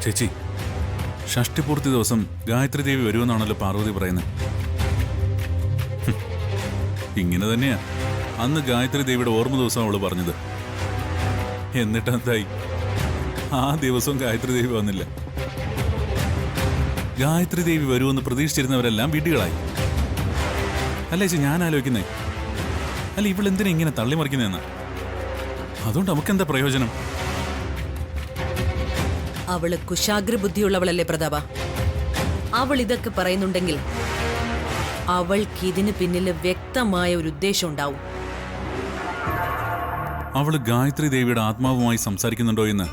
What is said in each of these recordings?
ചേച്ചി, ഷഷ്ടിപൂർത്തി ദിവസം ഗായത്രി ദേവി വരുമെന്നാണല്ലോ പാർവതി പറയുന്നത്. ഇങ്ങനെ തന്നെയാ അന്ന് ഗായത്രി ദേവിയുടെ ഓർമ്മ ദിവസം അവള് പറഞ്ഞത്. എന്നിട്ട് എന്തായി? ആ ദിവസവും ഗായത്രി ദേവി വന്നില്ല. ഗായത്രി ദേവി വരുമെന്ന് പ്രതീക്ഷിച്ചിരുന്നവരെല്ലാം വീടുകളായി. അല്ല ചേച്ചി, ഞാൻ ആലോചിക്കുന്നേ, അല്ല ഇവളെന്തിനാ ഇങ്ങനെ തള്ളിമറിക്കുന്നതെന്ന്. അതുകൊണ്ട് നമുക്കെന്താ പ്രയോജനം? അവള് കുശാഗ്ര ബുദ്ധിയുള്ളവളല്ലേ പ്രതാപ. അവൾ ഇതൊക്കെ പറയുന്നുണ്ടെങ്കിൽ അവൾക്ക് ഇതിന് പിന്നില് വ്യക്തമായ ഒരു ഉദ്ദേശം ഉണ്ടാവും. അവള് ഗായത്രി ദേവിയുടെ ആത്മാവുമായി സംസാരിക്കുന്നുണ്ടോ എന്ന്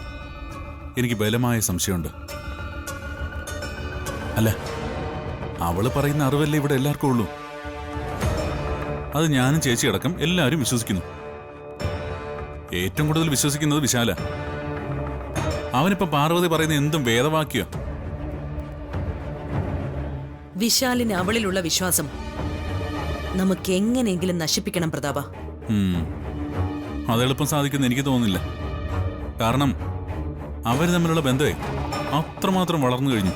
എനിക്ക് ബലമായ സംശയമുണ്ട്. അല്ല, അവള് പറയുന്ന അറിവല്ലേ ഇവിടെ എല്ലാവർക്കും ഉള്ളൂ. അത് ഞാനും ചേച്ചി അടക്കം എല്ലാവരും വിശ്വസിക്കുന്നു. ഏറ്റവും കൂടുതൽ വിശ്വസിക്കുന്നത് വിശാല. അവനിപ്പോ പാർവതി പറയുന്ന എന്തും വേദവാക്യോ. വിശാലിന് അവളിലുള്ള വിശ്വാസം നമുക്ക് എങ്ങനെയെങ്കിലും നശിപ്പിക്കണം പ്രതാപ. അതെളുപ്പം സാധിക്കുമെന്ന് എനിക്ക് തോന്നുന്നില്ല. കാരണം അവർ തമ്മിലുള്ള ബന്ധമേ അത്രമാത്രം വളർന്നു കഴിഞ്ഞു.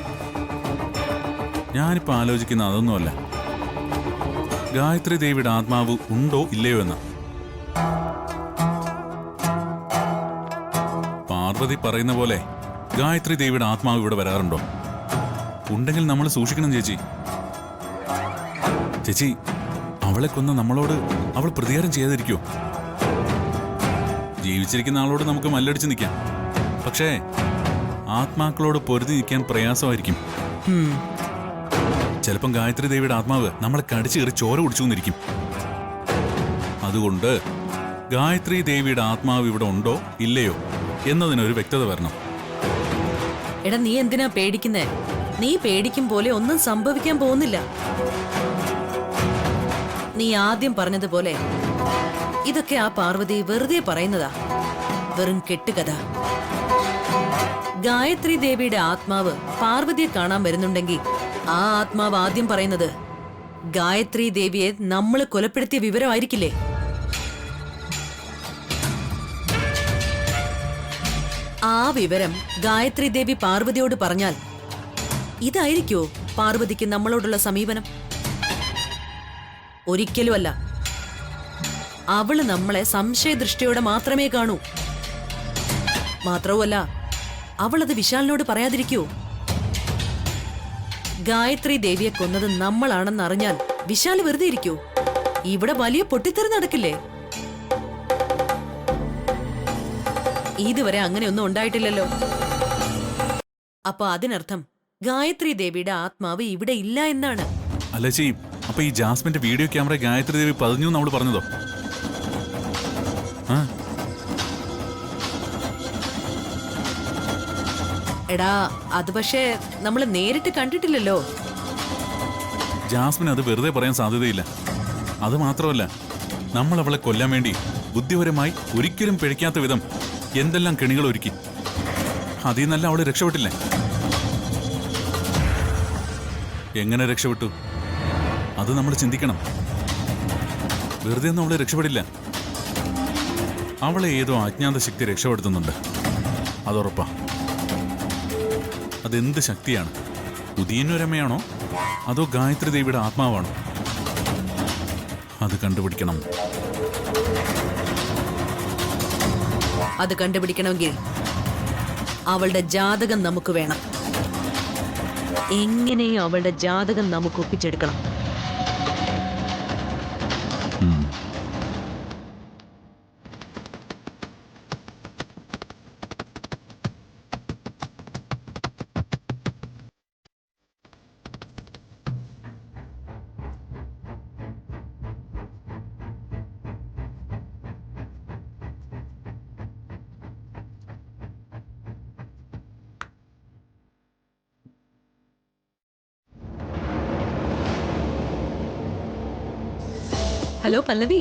ഞാനിപ്പോ ആലോചിക്കുന്ന അതൊന്നുമല്ല, ഗായത്രി ദേവിയുടെ ആത്മാവ് ഉണ്ടോ ഇല്ലയോ എന്ന. പാർവതി പറയുന്ന പോലെ ഗായത്രി ദേവിയുടെ ആത്മാവ് ഇവിടെ വരാറുണ്ടോ? ഉണ്ടെങ്കിൽ നമ്മൾ സൂക്ഷിക്കണം ചേച്ചി. ചേച്ചി, അവളെ കൊന്ന നമ്മളോട് അവൾ പ്രതികാരം ചെയ്യാതിരിക്കോ? ജീവിച്ചിരിക്കുന്ന ആളോട് നമുക്ക് മല്ലടിച്ച് നിൽക്കാം, പക്ഷേ ആത്മാക്കളോട് പൊരുതി നിൽക്കാൻ പ്രയാസമായിരിക്കും. ചിലപ്പം ഗായത്രി ദേവിയുടെ ആത്മാവ് നമ്മളെ കടിച്ചു കയറി ചോര കുടിച്ചു എന്നിരിക്കും. അതുകൊണ്ട് ഗായത്രി ദേവിയുടെ ആത്മാവ് ഇവിടെ ഉണ്ടോ ഇല്ലയോ എന്നതിനൊരു വ്യക്തത വരണം. എടാ, നീ എന്തിനാ പേടിക്കുന്നേ? നീ പേടിക്കും പോലെ ഒന്നും സംഭവിക്കാൻ പോകുന്നില്ല. നീ ആദ്യം പറഞ്ഞതുപോലെ ഇതൊക്കെ ആ പാർവതി വെറുതെ പറയുന്നതാ, വെറും കെട്ടുകഥ. ഗായത്രി ദേവിയുടെ ആത്മാവ് പാർവതിയെ കാണാൻ വരുന്നുണ്ടെങ്കിൽ ആ ആത്മാവ് ആദ്യം പറയുന്നത് ഗായത്രി ദേവിയെ നമ്മൾ കൊലപ്പെടുത്തിയ വിവരമായിരിക്കില്ലേ? ആ വിവരം ഗായത്രി ദേവി പാർവതിയോട് പറഞ്ഞാൽ ഇതായിരിക്കോ പാർവതിക്ക് നമ്മളോടുള്ള സമീപനം? ഒരിക്കലുമല്ല. അവള് നമ്മളെ സംശയദൃഷ്ടിയോടെ മാത്രമേ കാണൂ. മാത്രവുമല്ല, അവളത് വിശാലിനോട് പറയാതിരിക്കോ? ഗായത്രി ദേവിയെ കൊന്നത് നമ്മളാണെന്ന് അറിഞ്ഞാൽ വിശാൽ വെറുതെ ഇരിക്കോ? ഇവിടെ വലിയ പൊട്ടിത്തെറി നടക്കില്ലേ? ഇതുവരെ അങ്ങനെയൊന്നും ഉണ്ടായിട്ടില്ലല്ലോ. അപ്പൊ അതിനർത്ഥം ഗായത്രി ദേവിയുടെ ആത്മാവ് ഇവിടെ ഇല്ല എന്നാണ്. അല്ല ചേച്ചി, അപ്പൊ ഈ ജാസ്മിന്റെ വീഡിയോ ക്യാമറ ഗായത്രി ദേവി പതിഞ്ഞു നമ്മൾ പറഞ്ഞതോ? എടാ, അത് പക്ഷേ നമ്മൾ നേരിട്ട് കണ്ടിട്ടില്ലല്ലോ. ജാസ്മിൻ അത് വെറുതെ പറയാൻ സാധ്യതയില്ല. അത് മാത്രമല്ല, നമ്മൾ അവളെ കൊല്ലാൻ വേണ്ടി ബുദ്ധിപരമായി ഒരിക്കലും പിഴയ്ക്കാത്ത വിധം എന്തെല്ലാം കെണികൾ ഒരുക്കി. അതിൽ നിന്നല്ല അവള് രക്ഷപ്പെട്ടില്ലേ? എങ്ങനെ രക്ഷപ്പെട്ടു അത് നമ്മൾ ചിന്തിക്കണം. വെറുതെ ഒന്നും അവള് രക്ഷപ്പെടില്ല. അവളെ ഏതോ അജ്ഞാത ശക്തി രക്ഷപ്പെടുത്തുന്നുണ്ട്, അതുറപ്പാ. അതെന്ത് ശക്തിയാണ്? ഉദീനരമയാണോ അതോ ഗായത്രി ദേവിയുടെ ആത്മാവാണോ? അത് കണ്ടുപിടിക്കണം. അത് കണ്ടുപിടിക്കണമെങ്കിൽ അവളുടെ ജാതകം നമുക്ക് വേണം. എങ്ങനെയും അവളുടെ ജാതകം നമുക്ക് ഒപ്പിച്ചെടുക്കണം. ഹലോ പല്ലവി.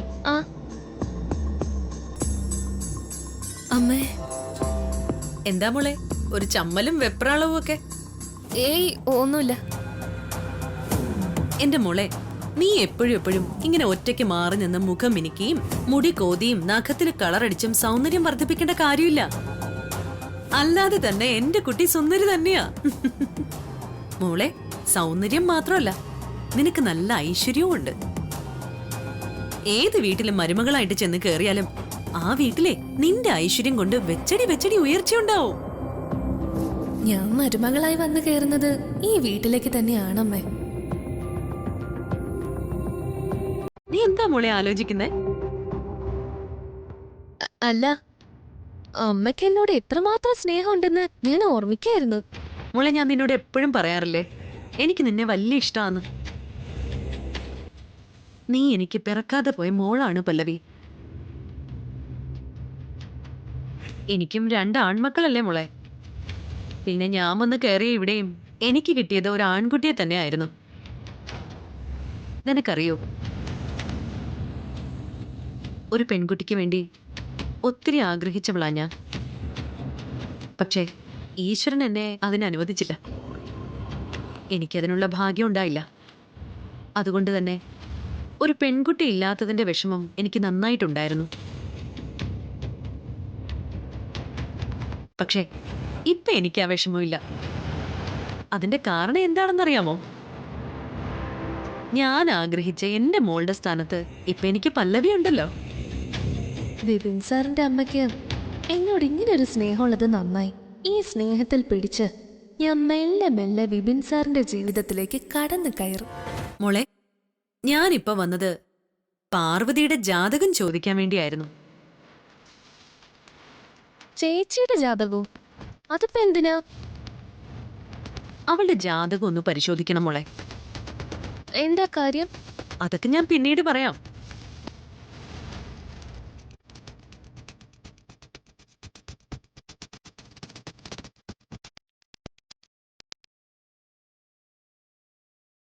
അമ്മേ, എന്താ മോളെ ഒരു ചമ്മലും വെപ്രാളവും ഒക്കെ? ഏയ് ഒന്നുമില്ല. എന്റെ മോളെ, നീ എപ്പോഴും ഇങ്ങനെ ഒറ്റയ്ക്ക് മാറി നിന്ന് മുഖം മിനുക്കിയും മുടി കോതിയും നഖത്തിന് കളറടിച്ചും സൗന്ദര്യം വർദ്ധിപ്പിക്കേണ്ട കാര്യമില്ല. അല്ലാതെ തന്നെ എന്റെ കുട്ടി സുന്ദരി തന്നെയാ. മോളെ, സൗന്ദര്യം മാത്രമല്ല, നിനക്ക് നല്ല ഐശ്വര്യവും ഉണ്ട്. ഏത് വീട്ടിലും മരുമകളായിട്ട് ചെന്ന് കേറിയാലും ആ വീട്ടിലെ നിന്റെ ഐശ്വര്യം കൊണ്ട് വെച്ചടി ഉയർച്ചയുണ്ടാവും. ഞാൻ മരുമകളായി വന്നു കയറുന്നത് ഈ വീട്ടിലേക്ക് തന്നെയാണമ്മേ. നീ എന്താ മോളെ ആലോചിക്കുന്നേ? അല്ല, അമ്മയ്ക്ക് എന്നോട് എത്രമാത്രം സ്നേഹമുണ്ടെന്ന് ഞാൻ ഓർമ്മിക്കായിരുന്നു. മോളെ, ഞാൻ നിന്നോട് എപ്പോഴും പറയാറില്ലേ, എനിക്ക് നിന്നെ വലിയ ഇഷ്ടമാണ്. നീ എനിക്ക് പിറക്കാതെ പോയ മോളാണ് പല്ലവി. എനിക്കും 2 ആൺമക്കളല്ലേ മോളെ. പിന്നെ ഞാൻ വന്ന് കയറിയ ഇവിടെയും എനിക്ക് കിട്ടിയത് ഒരു ആൺകുട്ടിയെ തന്നെയായിരുന്നു. നിനക്കറിയോ, ഒരു പെൺകുട്ടിക്ക് വേണ്ടി ഒത്തിരി ആഗ്രഹിച്ചവളാ ഞാൻ. പക്ഷേ ഈശ്വരൻ എന്നെ അതിന് അനുവദിച്ചില്ല. എനിക്കതിനുള്ള ഭാഗ്യം ഉണ്ടായില്ല. അതുകൊണ്ട് തന്നെ ഒരു പെൺകുട്ടി ഇല്ലാത്തതിന്റെ വിഷമം എനിക്ക് നന്നായിട്ടുണ്ടായിരുന്നു. പക്ഷേ ഇപ്പൊ എനിക്ക് ആ വിഷമമില്ല. അതിന്റെ കാരണം എന്താണെന്നറിയാമോ? ഞാൻ ആഗ്രഹിച്ച എന്റെ മോളുടെ സ്ഥാനത്ത് ഇപ്പൊ എനിക്ക് പല്ലവി ഉണ്ടല്ലോ. വിപിൻ സാറിന്റെ അമ്മയ്ക്ക് എന്നോട് ഇങ്ങനെ ഒരു സ്നേഹമുള്ളത് നന്നായി. ഈ സ്നേഹത്തിൽ പിടിച്ച് ഞാൻ മെല്ലെ മെല്ലെ വിപിൻ സാറിന്റെ ജീവിതത്തിലേക്ക് കടന്നു കയറും. മോളെ, ഞാനിപ്പോ വന്നത് പാർവതിയുടെ ജാതകം ചോദിക്കാൻ വേണ്ടിയായിരുന്നു. ചേച്ചിയുടെ ജാതകവും? അതിപ്പോ എന്തിനാ? അവളുടെ ജാതകം ഒന്ന് പരിശോധിക്കണം മോളെ. എന്താ കാര്യം? അതൊക്കെ ഞാൻ പിന്നീട് പറയാം.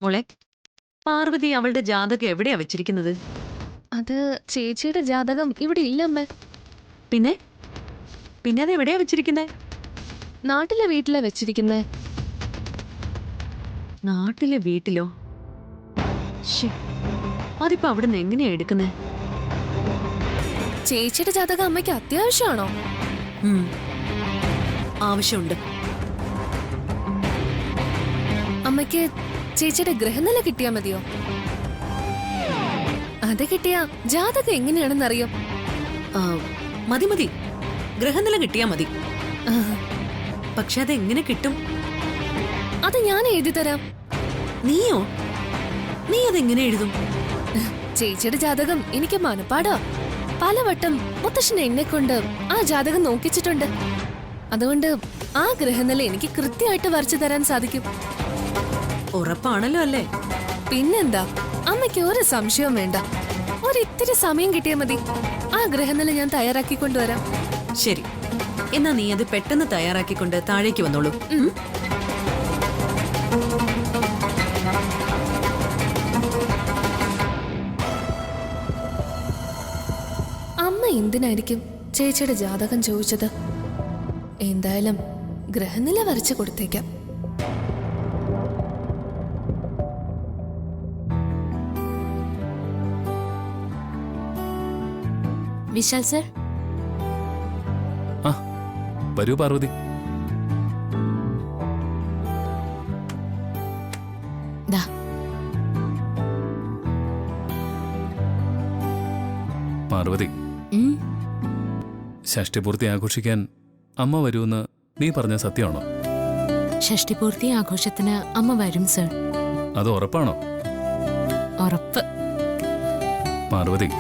മോളെ, പാർവതി അവളുടെ ജാതകം എവിടെയാ വെച്ചിരിക്കുന്നത്? അത് ചേച്ചിയുടെ ജാതകം ഇവിടെ ഇല്ലമ്മേ. പിന്നെ പിന്നെ അത് എവിടെയാ വെച്ചിരിക്കുന്നേ? നാട്ടിലെ വീട്ടിലാ വെച്ചിരിക്കുന്നേ. നാട്ടിലെ വീട്ടിലോ? അതിപ്പോ അവിടുന്ന് എങ്ങനെയാ എടുക്കുന്നേ? ചേച്ചിയുടെ ജാതകം അമ്മയ്ക്ക് അത്യാവശ്യമാണോ? ആവശ്യമുണ്ട്. അമ്മയ്ക്ക് ചേച്ചിയുടെ ഗ്രഹനില കിട്ടിയാ മതിയോ? അത് കിട്ടിയാ ജാതകം എങ്ങനെയാണെന്നറിയോ? മതി മതി, ഗ്രഹനില കിട്ടിയാ മതി. പക്ഷെ അതെങ്ങനെ കിട്ടും? അത് ഞാൻ എഴുതി തരാം. നീയോ? നീ അതെങ്ങനെ എഴുതും? ചേച്ചിയുടെ ജാതകം എനിക്ക് മനപ്പാടാ. പലവട്ടം മുത്തശ്ശൻ എന്നെ കൊണ്ട് ആ ജാതകം നോക്കിച്ചിട്ടുണ്ട്. അതുകൊണ്ട് ആ ഗ്രഹനില എനിക്ക് കൃത്യമായിട്ട് വരച്ചു തരാൻ സാധിക്കും. ഉറപ്പാണല്ലോ അല്ലേ? പിന്നെന്താ, അമ്മയ്ക്ക് ഒരു സംശയവും വേണ്ട. ഒരിത്തിരി സമയം കിട്ടിയാൽ മതി. ആ ഗ്രഹനില ഞാൻ തയ്യാറാക്കി കൊണ്ടുവരാം. ശരി, എന്നാ നീ അത് പെട്ടെന്ന് തയ്യാറാക്കിക്കൊണ്ട് താഴേക്ക് വന്നോളൂ. അമ്മ എന്തിനായിരിക്കും ചേച്ചിയുടെ ജാതകം ചോദിച്ചത്? എന്തായാലും ഗ്രഹനില വരച്ചു കൊടുത്തേക്കാം. വിശാൽ സർ. ആ, വരൂ പാർവതി. ദാ. പാർവതി, ഷഷ്ടിപൂർത്തി ആഘോഷിക്കാൻ അമ്മ വരുമെന്ന് നീ പറഞ്ഞ സത്യമാണോ? ഷഷ്ടിപൂർത്തി ആഘോഷത്തിന് അമ്മ വരും സർ. അത് ഉറപ്പാണോ? ഉറപ്പ്. പാർവതി,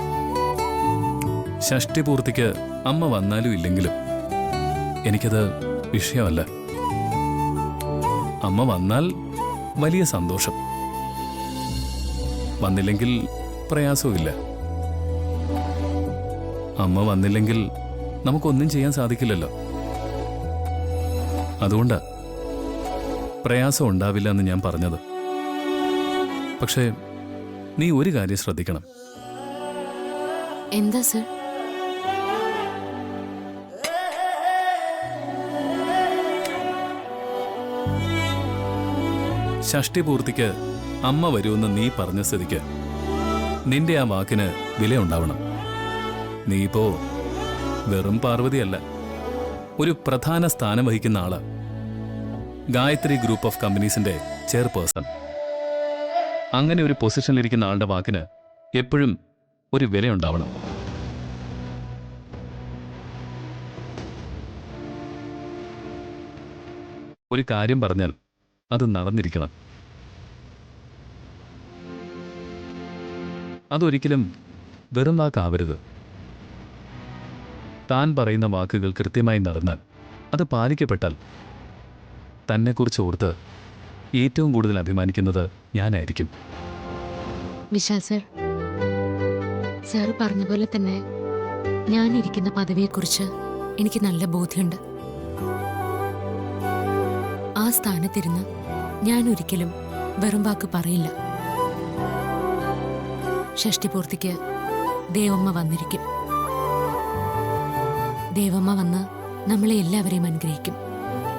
ഷഷ്ടിപൂർത്തിക്ക് അമ്മ വന്നാലും ഇല്ലെങ്കിലും എനിക്കത് വിഷയമല്ല. അമ്മ വന്നാൽ വലിയ സന്തോഷം, വന്നില്ലെങ്കിൽ പ്രയാസവുമില്ല. അമ്മ വന്നില്ലെങ്കിൽ നമുക്കൊന്നും ചെയ്യാൻ സാധിക്കില്ലല്ലോ. അതുകൊണ്ടാ പ്രയാസം ഉണ്ടാവില്ല എന്ന് ഞാൻ പറഞ്ഞത്. പക്ഷേ നീ ഒരു കാര്യം ശ്രദ്ധിക്കണം. എന്താ സർ? ഷഷ്ടിപൂർത്തിക്ക് അമ്മ വരുമെന്ന് നീ പറഞ്ഞ സ്ഥിതിക്ക് നിന്റെ ആ വാക്കിന് വിലയുണ്ടാവണം. നീ ഇപ്പോ വെറും പാർവതിയല്ല, ഒരു പ്രധാന സ്ഥാനം വഹിക്കുന്ന ആള്. ഗായത്രി ഗ്രൂപ്പ് ഓഫ് കമ്പനീസിന്റെ ചെയർപേഴ്സൺ. അങ്ങനെ ഒരു പൊസിഷനിലിരിക്കുന്ന ആളുടെ വാക്കിന് എപ്പോഴും ഒരു വിലയുണ്ടാവണം. ഒരു കാര്യം പറഞ്ഞാൽ അത് നടന്നിരിക്കണം. അതൊരിക്കലും വെറും വാക്കാവരുത്. താൻ പറയുന്ന വാക്കുകൾ കൃത്യമായി നടന്നാൽ, അത് പാലിക്കപ്പെട്ടാൽ, തന്നെക്കുറിച്ച് ഓർത്ത് ഏറ്റവും കൂടുതൽ അഭിമാനിക്കുന്നത് ഞാനായിരിക്കും. വിശാൽ സർ, സാർ പറഞ്ഞ പോലെ തന്നെ ഞാനിരിക്കുന്ന പദവിയെക്കുറിച്ച് എനിക്ക് നല്ല ബോധ്യമുണ്ട്. ആ സ്ഥാനത്തിരുന്ന് ഞാൻ ഒരിക്കലും വെറും വാക്ക് പറയില്ല. ഷഷ്ടിപൂർത്തിക്ക് ദേവമ്മ വന്നിരിക്കും. ദേവമ്മ വന്ന് നമ്മളെ എല്ലാവരെയും അനുഗ്രഹിക്കും.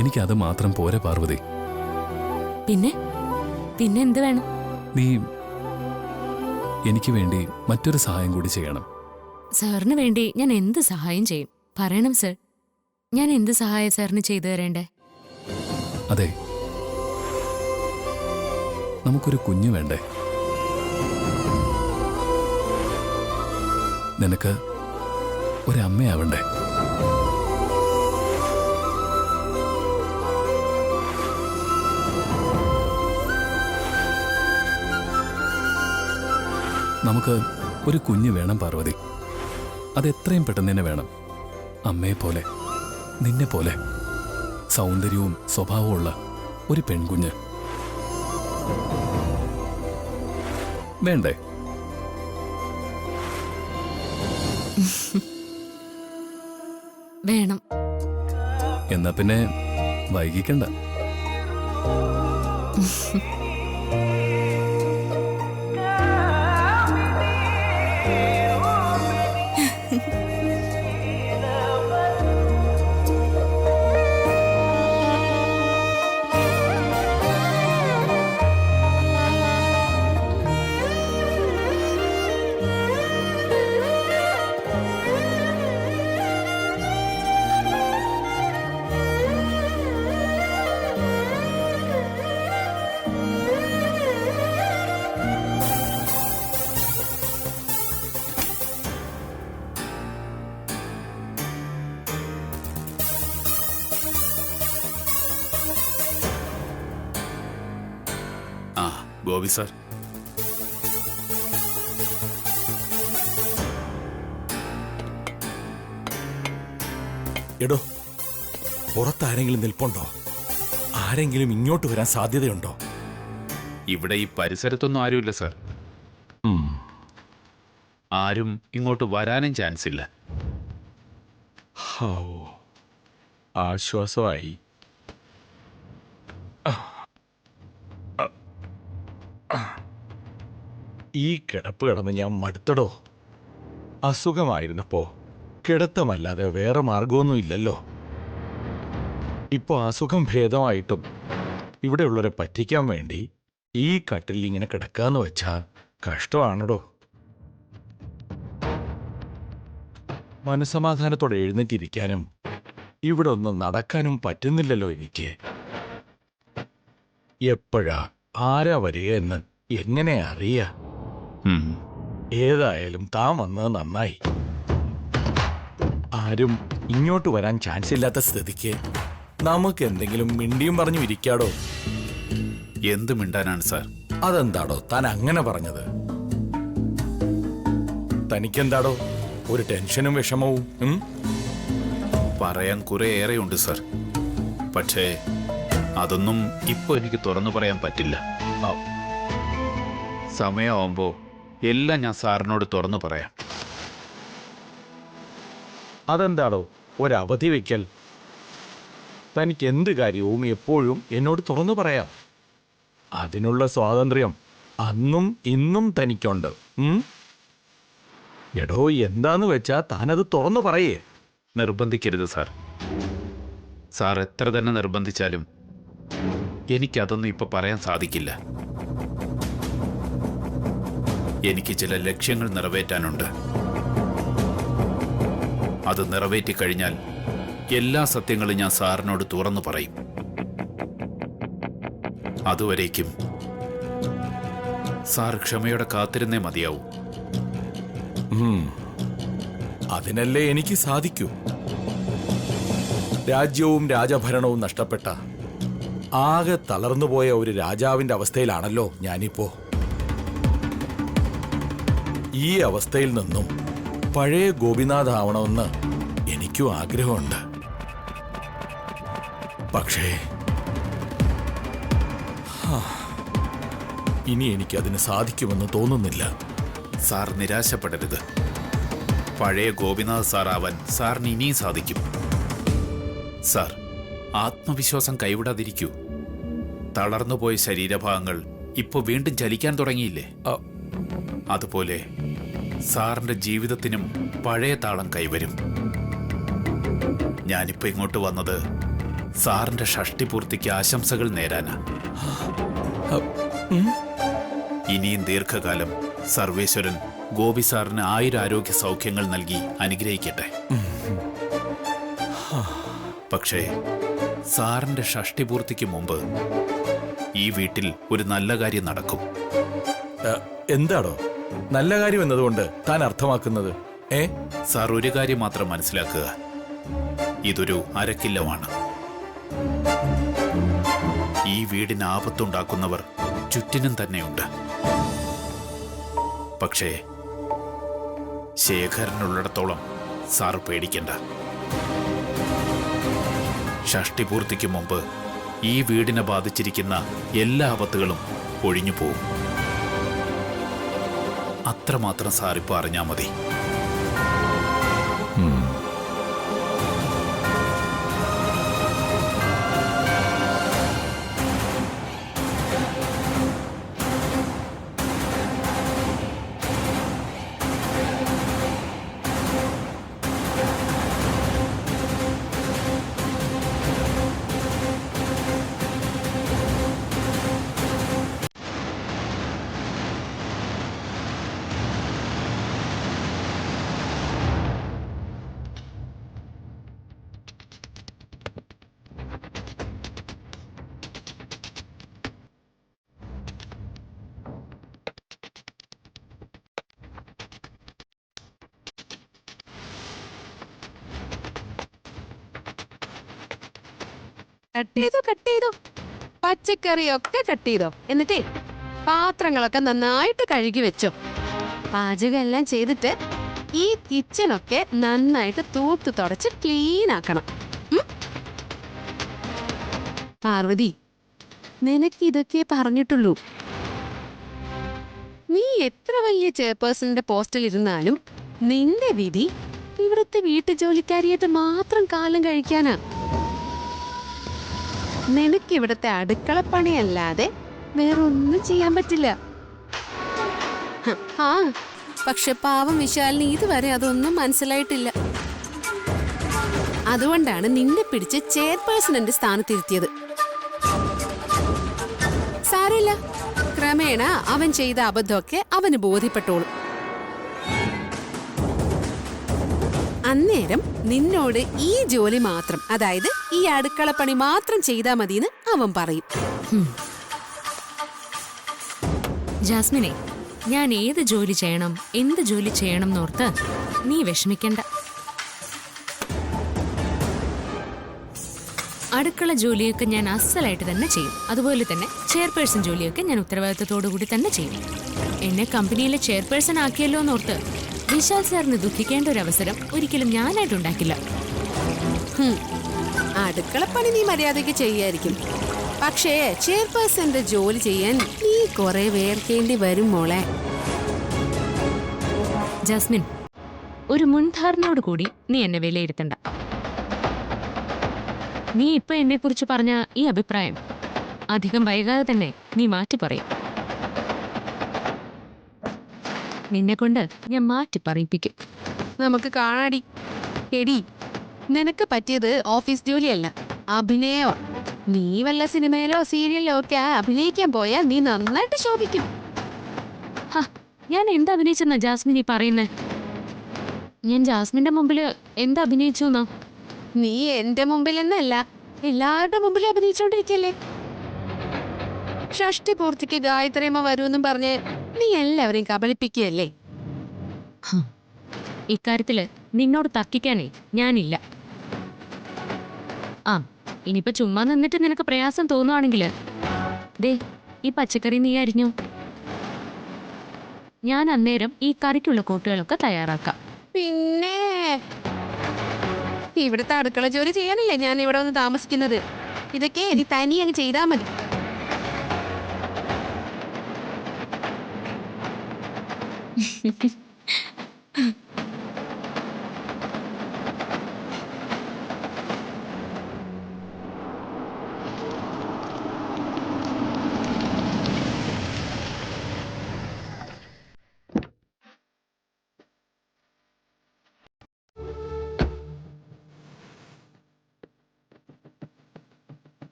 എനിക്കത് മാത്രം പോരെ പാർവതി. പിന്നെ എന്ത് വേണം? നീ എനിക്ക് വേണ്ടി മറ്റൊരു സഹായം കൂടി ചെയ്യണം. സാറിന് വേണ്ടി ഞാൻ എന്ത് സഹായം ചെയ്യും? പറയണം സർ. ഞാൻ എന്ത് സഹായം സാറിന് ചെയ്തു തരേണ്ടേ? അതെ, നമുക്കൊരു കുഞ്ഞു വേണ്ടേ? നിനക്ക് ഒരമ്മയാവണ്ടേ? നമുക്ക് ഒരു കുഞ്ഞ് വേണം പാർവതി. അതെത്രയും പെട്ടെന്ന് തന്നെ വേണം. അമ്മയെ പോലെ, നിന്നെ പോലെ സൗന്ദര്യവും സ്വഭാവമുള്ള ഒരു പെൺകുഞ്ഞ് വേണ്ടേ? വേണം. എന്നാ പിന്നെ വൈകിക്കണ്ട. ഗോപി സാർ, എടോ, പുറത്താരെങ്കിലും നിൽപ്പുണ്ടോ? ആരെങ്കിലും ഇങ്ങോട്ട് വരാൻ സാധ്യതയുണ്ടോ? ഇവിടെ ഈ പരിസരത്തൊന്നും ആരുമില്ല സാർ. ആരും ഇങ്ങോട്ട് വരാനും ചാൻസ് ഇല്ല. ആശ്വാസമായി. ഈ കിടപ്പ് കിടന്ന് ഞാൻ മടുത്തടോ. അസുഖമായിരുന്നപ്പോ കിടത്തമല്ലാതെ വേറെ മാർഗമൊന്നും ഇല്ലല്ലോ. ഇപ്പോൾ അസുഖം ഭേദമായിട്ടും ഇവിടെയുള്ളവരെ പറ്റിക്കാൻ വേണ്ടി ഈ കട്ടിൽ ഇങ്ങനെ കിടക്കാന്ന് വെച്ചാൽ കഷ്ടമാണടോ. മനസമാധാനത്തോടെ എഴുന്നേറ്റിരിക്കാനും ഇവിടെ ഒന്ന് നടക്കാനും പറ്റുന്നില്ലല്ലോ എനിക്ക്. എപ്പോഴാ ആരാ വരിക എന്ന് എങ്ങനെ അറിയാ? ഏതായാലും താൻ വന്നത് നന്നായി. ആരും ഇങ്ങോട്ട് വരാൻ ചാൻസ് ഇല്ലാത്ത സ്ഥിതിക്ക് നമുക്ക് എന്തെങ്കിലും മിണ്ടിയും പറഞ്ഞു ഇരിക്കാടോ. എന്ത് മിണ്ടാനാണ് സാർ? അതെന്താടോ താൻ അങ്ങനെ പറഞ്ഞത്? തനിക്കെന്താടോ ഒരു ടെൻഷനും വിഷമവും? പറയാൻ കുറെ ഏറെയുണ്ട് സാർ. പക്ഷേ അതൊന്നും ഇപ്പൊ എനിക്ക് തുറന്നു പറയാൻ പറ്റില്ല. സമയമാവുമ്പോ എല്ലാം ഞാൻ സാറിനോട് തുറന്നു പറയാം. അതെന്താടോ ഒരവധി വയ്ക്കൽ? തനിക്ക് എന്ത് കാര്യവും എപ്പോഴും എന്നോട് തുറന്നു പറയാം. അതിനുള്ള സ്വാതന്ത്ര്യം അന്നും ഇന്നും തനിക്കുണ്ട്. എടോ, എന്താന്ന് വെച്ചാ താനത് തുറന്നു പറയേ. നിർബന്ധിക്കരുത് സാർ. സാർ എത്ര തന്നെ നിർബന്ധിച്ചാലും എനിക്കതൊന്നും ഇപ്പൊ പറയാൻ സാധിക്കില്ല. എനിക്ക് ചില ലക്ഷ്യങ്ങൾ നിറവേറ്റാനുണ്ട്. അത് നിറവേറ്റിക്കഴിഞ്ഞാൽ എല്ലാ സത്യങ്ങളും ഞാൻ സാറിനോട് തുറന്നു പറയും. അതുവരേക്കും സാർ ക്ഷമയോടെ കാത്തിരുന്നേ മതിയാവൂ. അതിനല്ലേ എനിക്ക് സാധിക്കൂ. രാജ്യവും രാജഭരണവും നഷ്ടപ്പെട്ട ആകെ തളർന്നുപോയ ഒരു രാജാവിന്റെ അവസ്ഥയിലാണല്ലോ ഞാനിപ്പോ. ഈ അവസ്ഥയിൽ നിന്നും പഴയ ഗോപിനാഥ് ആവണമെന്ന് എനിക്കും ആഗ്രഹമുണ്ട്. പക്ഷേ ഇനി എനിക്കതിന് സാധിക്കുമെന്ന് തോന്നുന്നില്ല. സാർ നിരാശപ്പെടരുത്. പഴയ ഗോപിനാഥ് സാർ ആവാൻ സാറിന് ഇനിയും സാധിക്കും. സാർ ആത്മവിശ്വാസം കൈവിടാതിരിക്കൂ. തളർന്നുപോയ ശരീരഭാഗങ്ങൾ ഇപ്പൊ വീണ്ടും ചലിക്കാൻ തുടങ്ങിയില്ലേ? അതുപോലെ സാറിന്റെ ജീവിതത്തിനും പഴയ താളം കൈവരും. ഞാനിപ്പോ ഇങ്ങോട്ട് വന്നത് സാറിന്റെ ഷഷ്ടിപൂർത്തിക്ക് ആശംസകൾ നേരാനാ. ഇനിയും ദീർഘകാലം സർവേശ്വരൻ ഗോപി സാറിന് 1000 ആരോഗ്യ സൗഖ്യങ്ങൾ നൽകി അനുഗ്രഹിക്കട്ടെ. പക്ഷേ സാറിന്റെ ഷഷ്ടിപൂർത്തിക്ക് മുമ്പ് ഈ വീട്ടിൽ ഒരു നല്ല കാര്യം നടക്കും. എന്താണോ നല്ല കാര്യം എന്നതുകൊണ്ട് താൻ അർത്ഥമാക്കുന്നത്? സാർ ഒരു കാര്യം മാത്രം മനസ്സിലാക്കുക. ഇതൊരു അരക്കില്ലമാണ്. ഈ വീടിന് ആപത്തുണ്ടാക്കുന്നവർ ചുറ്റിനും തന്നെയുണ്ട്. പക്ഷേ ശേഖരനുള്ളിടത്തോളം സാർ പേടിക്കണ്ട. ഷഷ്ടിപൂർത്തിക്ക് മുമ്പ് ഈ വീടിനെ ബാധിച്ചിരിക്കുന്ന എല്ലാ ആപത്തുകളും ഒഴിഞ്ഞു പോവും. അത്രമാത്രം സാറിപ്പോ അറിഞ്ഞാ മതി. കട്ട് ചെയ്തു പച്ചക്കറിയൊക്കെ കട്ട് ചെയ്തോ. എന്നിട്ടേ പാത്രങ്ങളൊക്കെ നന്നായിട്ട് കഴുകി വെച്ചോ. പാചകം എല്ലാം ചെയ്തിട്ട് ഈ കിച്ചണൊക്കെ നന്നായിട്ട് തൂത്ത് തുടച്ച് ക്ലീൻ ആക്കണം. പാർവതി, നിനക്ക് ഇതൊക്കെ പറഞ്ഞിട്ടുള്ളൂ. നീ എത്ര വലിയ ചെയർപേഴ്സണിന്റെ പോസ്റ്റിൽ ഇരുന്നാലും നിന്റെ വിധി ഇവിടുത്തെ വീട്ടുജോലിക്കാരിയായിട്ട് മാത്രം കാലം കഴിക്കാനാ. നിനക്ക് ഇവിടുത്തെ അടുക്കളപ്പണിയല്ലാതെ വേറൊന്നും ചെയ്യാൻ പറ്റില്ല. പക്ഷെ പാവം വിശാലിന് ഇതുവരെ അതൊന്നും മനസ്സിലായിട്ടില്ല. അതുകൊണ്ടാണ് നിന്നെ പിടിച്ച് ചെയർപേഴ്സണിന്റെ സ്ഥാനത്തിരുത്തിയത്. സാരമില്ല, ക്രമേണ അവൻ ചെയ്ത അബദ്ധമൊക്കെ അവന് ബോധ്യപ്പെട്ടോളും. അന്നേരം നിന്നോട് ഈ ജോലി മാത്രം, അതായത് ഈ അടുക്കളപ്പണി മാത്രം ചെയ്താ മതിയെന്ന് അവൻ പറയും. ജാസ്മിനെ, ഞാൻ ഏത് ജോലി ചെയ്യണം, എന്ത് ജോലി ചെയ്യണം എന്നോർത്ത് നീ വിഷമിക്കണ്ട. അടുക്കള ജോലിയൊക്കെ ഞാൻ അസലായിട്ട് തന്നെ ചെയ്യും. അതുപോലെ തന്നെ ചെയർപേഴ്സൺ ജോലിയൊക്കെ ഞാൻ ഉത്തരവാദിത്തത്തോടു കൂടി തന്നെ ചെയ്യും. എന്നെ കമ്പനിയിലെ ചെയർപേഴ്സൺ ആക്കിയല്ലോ എന്നോർത്ത് വിശാൽ സാറിന് ദുഃഖിക്കേണ്ട ഒരു അവസരം ഒരിക്കലും ഞാനായിട്ടുണ്ടാക്കില്ല. അടുക്കളപ്പണി നീ മര്യാദയ്ക്ക് ചെയ്യായിരിക്കും, പക്ഷേ ചെയർപേഴ്സന്റെ ജോലി ചെയ്യാൻ നീ കുറെ വേർക്കേണ്ടി വരും മോളെ. ജാസ്മിൻ, ഒരു മുൻധാരണയോട് കൂടി നീ എന്നെ വിലയിരുത്തണ്ട. നീ ഇപ്പൊ എന്നെ കുറിച്ച് പറഞ്ഞ ഈ അഭിപ്രായം അധികം വൈകാതെ തന്നെ നീ മാറ്റി പറയും. നിന്നെ കൊണ്ട് ഞാൻ മാറ്റി പറയിപ്പിക്കും. നമുക്ക് കാണാടി. എടി, നിനക്ക് പറ്റിയത് ഓഫീസ് ജോലിയല്ല, അഭിനയോ. നീ വല്ല സിനിമയിലോ സീരിയലിലോ ഒക്കെ അഭിനയിക്കാൻ പോയാൽ നീ നന്നായിട്ട് ശോഭിക്കും. ഞാൻ എന്താ അഭിനയിച്ചെന്നാ ജാസ്മിൻ ഈ പറയുന്നേ? ഞാൻ ജാസ്മിന്റെ മുമ്പിൽ എന്താ അഭിനയിച്ചു എന്നാ? നീ എന്റെ മുമ്പിൽ എന്നല്ല എല്ലാവരുടെ മുമ്പിൽ അഭിനയിച്ചോണ്ടിരിക്കല്ലേ. ഷഷ്ടി പൂർത്തിക്ക് ഗായത്രിയമ്മ വരുമെന്നും പറഞ്ഞ് നീ എല്ലാവരെയും കബളിപ്പിക്കുകയല്ലേ. ഇക്കാര്യത്തില് നിന്നോട് തർക്കിക്കാനേ ഞാനില്ല. ആ ഇനിയിപ്പോ ചുമ്മാ നിന്നിട്ട് നിനക്ക് പ്രയാസം തോന്നുവാണെങ്കില് ദേ ഈ പച്ചക്കറി നീ അരിഞ്ഞു. ഞാൻ അന്നേരം ഈ കറിക്കുള്ള കൂട്ടുകളൊക്കെ തയ്യാറാക്കാം. പിന്നെ ഇവിടുത്തെ അടുക്കള ജോലി ചെയ്യാനല്ലേ ഞാൻ ഇവിടെ വന്ന് താമസിക്കുന്നത്. ഇതൊക്കെ നീ തനി അങ്ങ് ചെയ്താ മതി.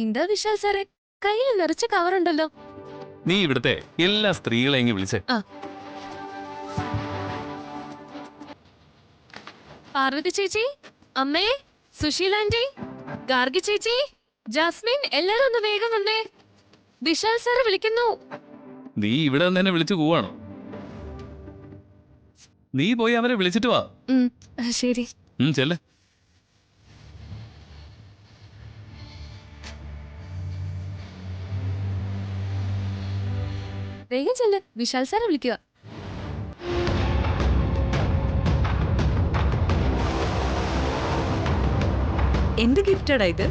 എന്താ വിശാൽ സാറേ, കയ്യിൽ നിറച്ച കവറുണ്ടല്ലോ. നീ ഇവിടുത്തെ എല്ലാ സ്ത്രീകളെ ഇങ്ങ് വിളിച്ചേ. പാർവതി ചേച്ചി, അമ്മേ, സുശീല ആന്റി, ഗാർഗി ചേച്ചി, ജാസ്മിൻ, എല്ലാരും ഒന്ന് വേഗം വന്നേ. വിശാൽ സാറ് വിളിക്കുന്നു. നീ ഇവിടെ നിന്ന് തന്നെ വിളിച്ചു പോവാണോ? നീ പോയി അവരെ വിളിച്ചിട്ട് വാ. ശരി. ചെല്ലേ. വേഗം ചെല്ല്, വിശാൽ സാറെ വിളിക്കുക. എന്ത് ഗിഫ്റ്റടാ ഇത്?